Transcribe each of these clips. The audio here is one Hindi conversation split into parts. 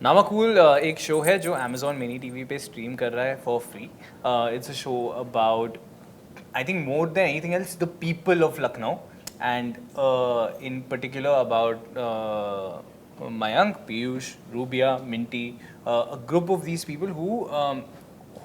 नामाकूल एक शो है जो Amazon मिनी टीवी पे स्ट्रीम कर रहा है for free. It's a show about I think more than anything else the people of Lucknow and in particular about Mayank, Piyush, Rubia, Minty, a group of these people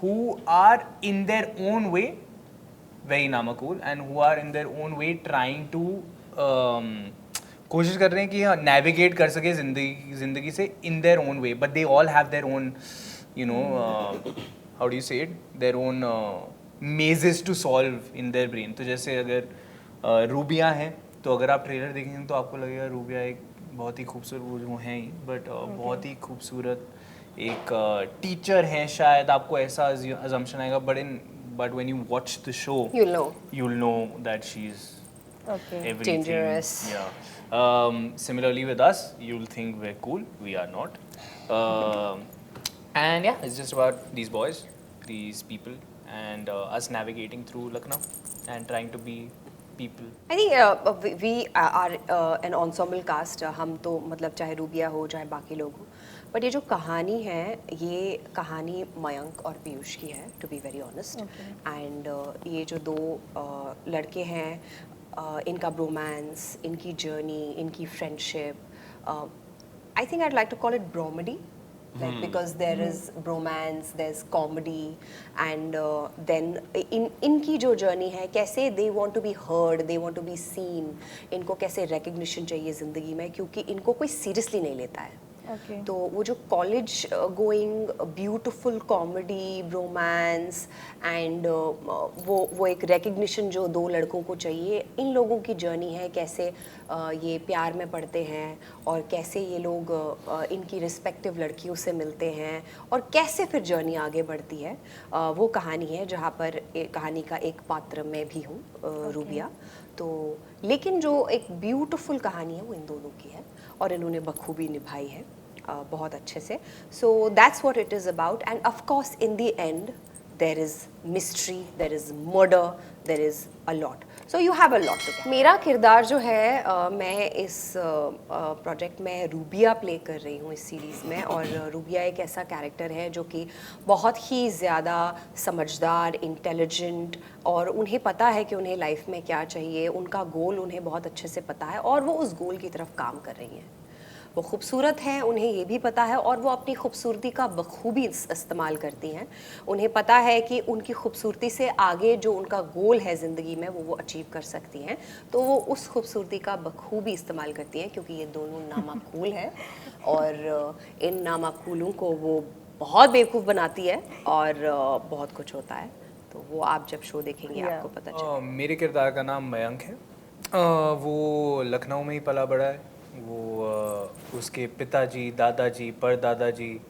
who are in their own way very Namakul and who are in their own way trying to कोशिश कर रहे हैं कि हाँ नेविगेट कर सके जिंदगी से in their own way but they all have their own you know how do you say it their own mazes to solve in their brain. तो जैसे अगर रूबिया हैं तो अगर आप ट्रेलर देखेंगे तो आपको लगेगा रूबिया एक बहुत ही खूबसूरत वो हैं ही बट बहुत ही खूबसूरत एक टीचर हैं शायद आपको ऐसा अजम्पशन आएगा but when you watch the show you'll know that she's everything. Dangerous. Yeah. Similarly with us, you'll think we're cool. We are not. And yeah, it's just about these boys, these people, and us navigating through Lucknow and trying to be people. I think we are an ensemble cast. हम तो मतलब चाहे रूबिया हो चाहे बाकी लोग हो बट ये जो कहानी है ये कहानी मयंक और पीयूष की है to be very honest. And ये जो दो लड़के हैं इनका ब्रोमांस, इनकी जर्नी, इनकी friendship, I think I'd like to call it bromedy. Like because there is bromance, there's comedy, and then इनकी जो जर्नी है कैसे they want to be heard, they want to be seen, इनको कैसे recognition चाहिए ज़िंदगी में क्योंकि इनको कोई seriously नहीं लेता है. तो वो जो college going beautiful comedy bromance and वो एक रिकग्निशन जो दो लड़कों को चाहिए, इन लोगों की जर्नी है कैसे ये प्यार में पड़ते हैं और कैसे ये लोग इनकी रिस्पेक्टिव लड़कियों से मिलते हैं और कैसे फिर जर्नी आगे बढ़ती है. वो कहानी है जहाँ पर कहानी का एक पात्र मैं भी हूँ रूबिया. तो लेकिन जो एक ब्यूटिफुल कहानी है वो इन दोनों की है और इन्होंने बखूबी निभाई है बहुत अच्छे से. So that's what it is about and of course in the end there is mystery, there is murder, there is a lot. So you have a lot too. मेरा किरदार जो है मैं इस प्रोजेक्ट में रूबिया प्ले कर रही हूँ इस सीरीज़ में. और रूबिया एक ऐसा कैरेक्टर है जो कि बहुत ही ज़्यादा समझदार, इंटेलिजेंट और उन्हें पता है कि उन्हें लाइफ में क्या चाहिए, उनका गोल उन्हें बहुत अच्छे से पता है और वो उस गोल की तरफ काम कर रही हैं. वो खूबसूरत हैं, उन्हें ये भी पता है और वो अपनी खूबसूरती का बखूबी इस्तेमाल करती हैं. उन्हें पता है कि उनकी खूबसूरती से आगे जो उनका गोल है ज़िंदगी में वो अचीव कर सकती हैं. तो वो उस खूबसूरती का बखूबी इस्तेमाल करती हैं क्योंकि ये दोनों नामाकूल हैं और इन नामाकूलों को वो बहुत बेवकूफ़ बनाती है और बहुत कुछ होता है. तो वो आप जब शो देखेंगे आपको पता चलेगा. मेरे किरदार का नाम मयंक है. वो लखनऊ में ही पला बड़ा है. वो उसके पिताजी, दादाजी, परदादाजी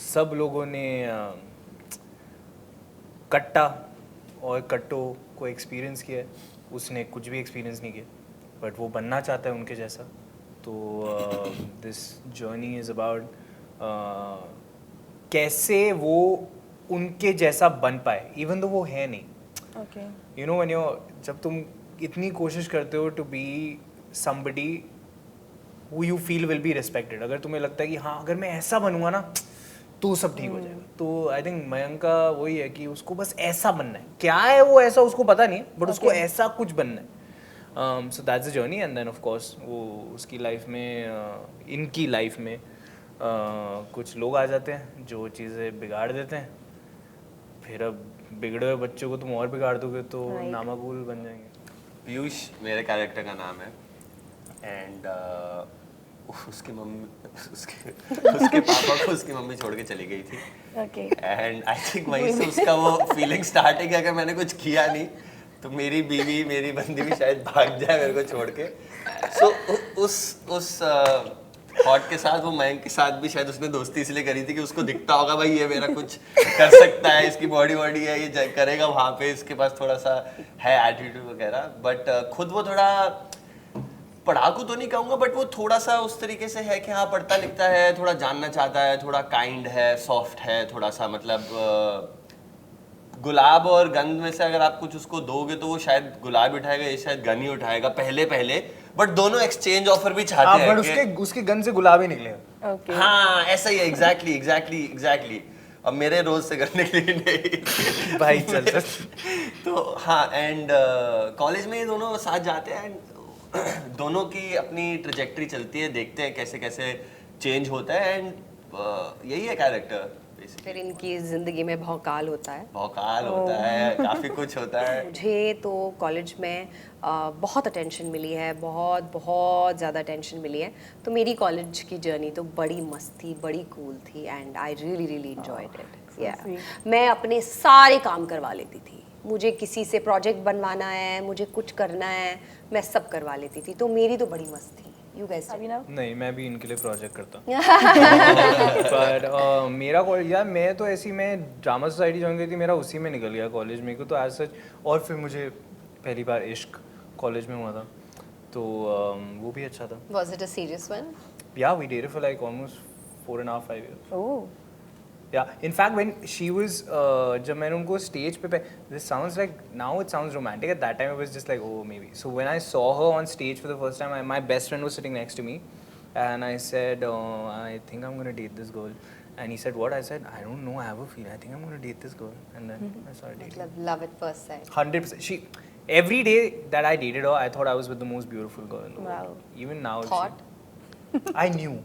सब लोगों ने कट्टा और कट्टो को एक्सपीरियंस किया है. उसने कुछ भी एक्सपीरियंस नहीं किया बट वो बनना चाहता है उनके जैसा. तो दिस जर्नी इज़ अबाउट कैसे वो उनके जैसा बन पाए इवन दो वो है नहीं. यू नो व्हेन जब तुम इतनी कोशिश करते हो to be somebody who you feel will be respected, अगर तुम्हें लगता है कि हाँ अगर मैं ऐसा बनूंगा ना तो सब ठीक हो जाएगा. तो आई थिंक मयंक का वही है कि उसको बस ऐसा बनना है. क्या है वो ऐसा उसको पता नहीं है बट उसको ऐसा कुछ बनना है. So that's the journey and then of course वो उसकी लाइफ में इनकी लाइफ में कुछ लोग आ जाते हैं जो चीज़ें बिगाड़ देते हैं. फिर अब बिगड़े हुए बच्चों को तुम और बिगाड़ दोगे तो नामाकूल बन जाएंगे. पीयूष मेरे कैरेक्टर का नाम है एंड उसकी मम्मी उसके पापा को उसकी मम्मी छोड़ के चली गई थी. एंड आई थिंक वहीं से उसका वो फीलिंग स्टार्ट है कि अगर मैंने कुछ किया नहीं तो मेरी बीवी मेरी बंदी भी शायद भाग जाए मेरे को छोड़ के. सो उस थॉट के साथ वो मयंक के साथ भी शायद उसने दोस्ती इसलिए करी थी कि उसको दिखता होगा भाई ये मेरा कुछ कर सकता है, इसकी बॉडी है, ये करेगा वहाँ पे, इसके पास थोड़ा सा है एटीट्यूड वगैरह. बट खुद वो थोड़ा पढ़ाकू तो नहीं कहूँगा बट वो थोड़ा सा उस तरीके से है कि हाँ पढ़ता लिखता है, थोड़ा जानना चाहता है, थोड़ा काइंड है, सॉफ्ट है, थोड़ा सा मतलब गुलाब और गंध में से अगर आप कुछ उसको दोगे तो वो शायद गुलाब उठाएगा, ये शायद गन ही उठाएगा पहले बट दोनों एक्सचेंज ऑफर भी चाहते हैं. बट उसके गन से गुलाब ही निकलेगा. Okay. हाँ ऐसा ही है, एग्जैक्टली अब मेरे रोज से करने के लिए नहीं भाई चल चल तो हाँ एंड कॉलेज में ये दोनों साथ जाते हैं एंड दोनों की अपनी ट्रेजेक्टरी चलती है, देखते हैं कैसे कैसे चेंज होता है एंड यही है कैरेक्टर। फिर इनकी जिंदगी में भौकाल होता है। भौकाल होता है, काफी कुछ होता है। मुझे तो कॉलेज में बहुत अटेंशन मिली है, बहुत बहुत ज़्यादा अटेंशन मिली है। तो मेरी कॉलेज की जर्नी तो बड़ी मस्त थी, बड़ी कूल थी and I really really enjoyed it. मैं अपने सारे काम करवा लेती थी। मुझे किसी से प्रोजेक्ट बनवाना है, मुझे कुछ करना है, मैं सब करवा लेती थी। तो मेरी तो बड़ी मस्त थी। You guys did? नहीं मैं भी इनके लिए प्रोजेक्ट करता पर मेरा कॉलेज यार मैं तो ऐसी मैं ड्रामा सोसाइटी ज्वाइन की थी, मेरा उसी में निकल गया कॉलेज में को तो एज सच। और फिर मुझे पहली बार इश्क कॉलेज में हुआ था तो वो भी अच्छा था। Was it a serious one? Yeah, we dated for like almost 4.5 years. Oh. Yeah, in fact when she was जब मैंने उनको स्टेज पे this sounds like now it sounds romantic, at that time it was just like oh maybe. So when I saw her on stage for the first time, my best friend was sitting next to me and I said I think I'm gonna date this girl and he said what? I said I don't know, I have a feeling, I think I'm gonna date this girl and then I started dating. Love at first sight. 100%. She every day that I dated her I thought I was with the most beautiful girl in the world. Even now Thought? I knew.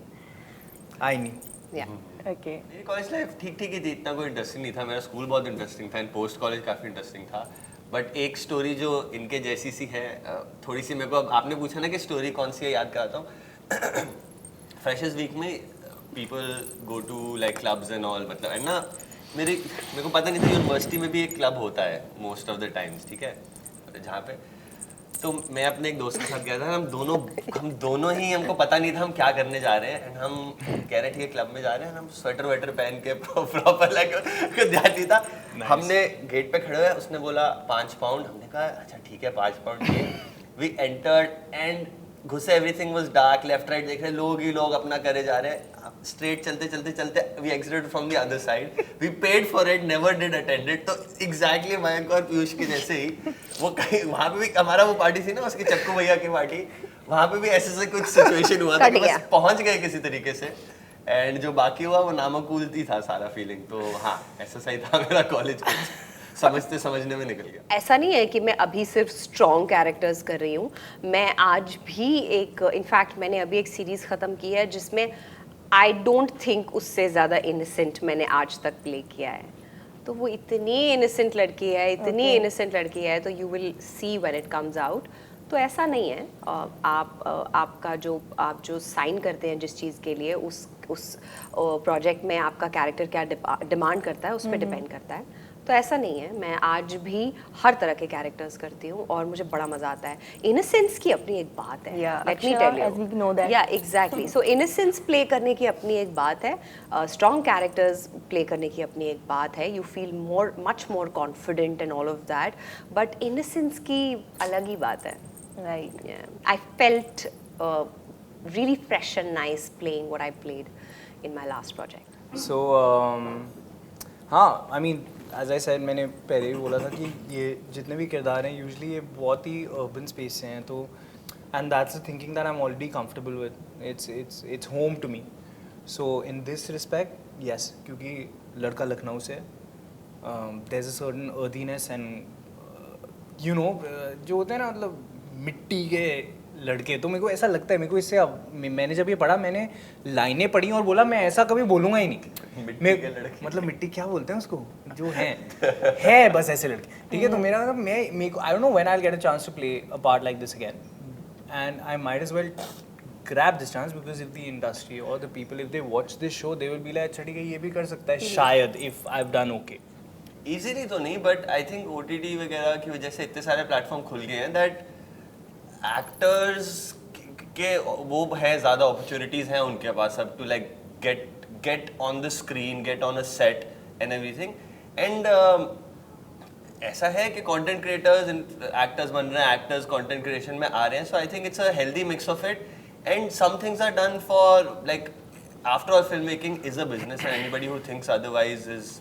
Yeah. Okay. मेरी कॉलेज लाइफ ठीक ठीक ही थी, इतना कोई इंटरेस्टिंग नहीं था। मेरा स्कूल बहुत इंटरेस्टिंग था एंड पोस्ट कॉलेज काफ़ी इंटरेस्टिंग था। बट एक स्टोरी जो इनके जैसी सी है थोड़ी सी, मेरे को अब आपने पूछा ना कि स्टोरी कौन सी है, याद कराता हूँ। फ्रेशर्स वीक में people go to like clubs and all, मतलब है ना। मेरे को पता नहीं था यूनिवर्सिटी में भी एक क्लब होता है मोस्ट ऑफ द टाइम्स, ठीक है, जहाँ पे तो मैं अपने एक दोस्त के साथ गया था। हम दोनों ही हमको पता नहीं था हम क्या करने जा रहे हैं एंड हम कह रहे थे क्लब में जा रहे हैं। हम स्वेटर वेटर पहन के प्रॉपर लाइक विद्यार्थी था। हमने गेट पे खड़े हुए, उसने बोला 5 पाउंड, हमने कहा अच्छा ठीक है 5 पाउंड ये। वी एंटर्ड एंड घुसे, everything was dark, left right देख रहे, लोग ही लोग अपना करे जा रहे हैं। स्ट्रेट चलते we exited from the other side, we paid for it, never did attend it. तो एग्जैक्टली मयंक और पीयूष के जैसे ही वो कहीं वहाँ पे भी हमारा वो पार्टी थी ना उसकी चक्कू भैया की पार्टी, वहाँ पे भी ऐसे से कुछ सिचुएशन हुआ था कि बस पहुँच गए किसी तरीके से एंड जो बाकी हुआ वो नामाकूलती था सारा फीलिंग। तो हाँ ऐसा सही था मेरा कॉलेज समझते समझने में निकल गया। ऐसा नहीं है कि मैं अभी सिर्फ स्ट्रॉन्ग कैरेक्टर्स कर रही हूँ, मैं आज भी एक इनफैक्ट मैंने अभी एक सीरीज ख़त्म की है जिसमें आई डोंट थिंक उससे ज़्यादा इनोसेंट मैंने आज तक प्ले किया है। तो वो इतनी इनोसेंट लड़की है, इतनी इनोसेंट लड़की है, तो you will see when it comes out. तो ऐसा नहीं है, आप जो साइन करते हैं जिस चीज़ के लिए उस प्रोजेक्ट में आपका कैरेक्टर क्या डिमांड करता है उस पर डिपेंड करता है। तो ऐसा नहीं है, मैं आज भी हर तरह के कैरेक्टर्स करती हूँ और मुझे बड़ा मजा आता है। इनोसेंस की अपनी एक बात है, लेट मी टेल यू। या एग्जैक्टली, सो इनोसेंस प्ले करने की अपनी एक बात है, स्ट्रॉन्ग कैरेक्टर्स प्ले करने की अपनी एक बात है। You feel much more confident and all of that, but innocence की अलग ही बात है। Right, I felt really fresh and nice playing what I played in my last project. So हाँ, I mean as I said, मैंने पहले भी बोला था कि ये जितने भी किरदार हैं यूजुअली ये बहुत ही अर्बन स्पेस से हैं, तो and that's the thinking that I'm already comfortable with. It's home to me. So in this respect, yes, क्योंकि लड़का लखनऊ से there's a certain earthiness and you know जो होते हैं ना मतलब मिट्टी के लड़के, तो मेरे को ऐसा लगता है, मेरे को इससे मैंने जब ये पढ़ा मैंने लाइनें पढ़ी और बोला मैं ऐसा कभी बोलूँगा ही नहीं। मिट्टी के लड़के मतलब मिट्टी क्या बोलते हैं उसको जो है बस ऐसे लड़के, ठीक है। तो मेरा मतलब मेरे को I don't know when I will get a chance to play a part like this again and I might as well grab this chance because if the industry or the people if they watch this show they will be like अच्छा ठीक है ये भी कर सकता है शायद if I've done okay. Easily तो नहीं बट आई थिंक OTT वगैरह की वजह से इतने सारे प्लेटफॉर्म खुल गए हैं दैट एक्टर्स के वो है ज़्यादा अपॉर्चुनिटीज़ हैं उनके पास अब to like get on the screen, get on a set and everything. And ऐसा है कि कंटेंट क्रिएटर्स एक्टर्स बन रहे हैं, एक्टर्स कंटेंट क्रिएशन में आ रहे हैं, so I think it's a healthy mix of it and some things are done for like after all film making is a business and anybody who thinks otherwise is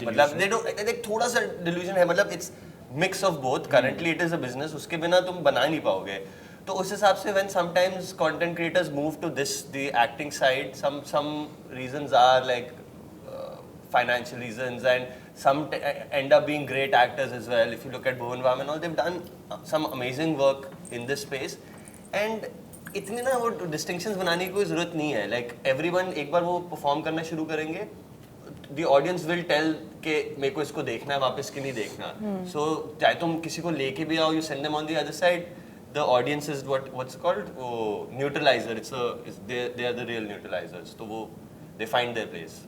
मतलब दे डोंट एक थोड़ा सा डिल्यूजन है, मतलब it's mix of both. Currently it is a business, उसके बिना तुम बना नहीं पाओगे। तो उस हिसाब से when sometimes content creators move to the acting side, some reasons are like financial reasons, and some end up being great actors as well. If you look at Bhuvan Bam and all, they've done some amazing work in this space. And इतनी ना वो distinctions बनाने की कोई ज़रूरत नहीं है. Like everyone एक बार वो perform करना शुरू करेंगे, the audience will tell कि मेरे को इसको देखना है, वापस कि नहीं देखना. So चाहे तुम किसी को लेके भी आओ, you send them on the other side, the audience is what's called neutralizer. They are the real neutralizers. तो वो they find their place.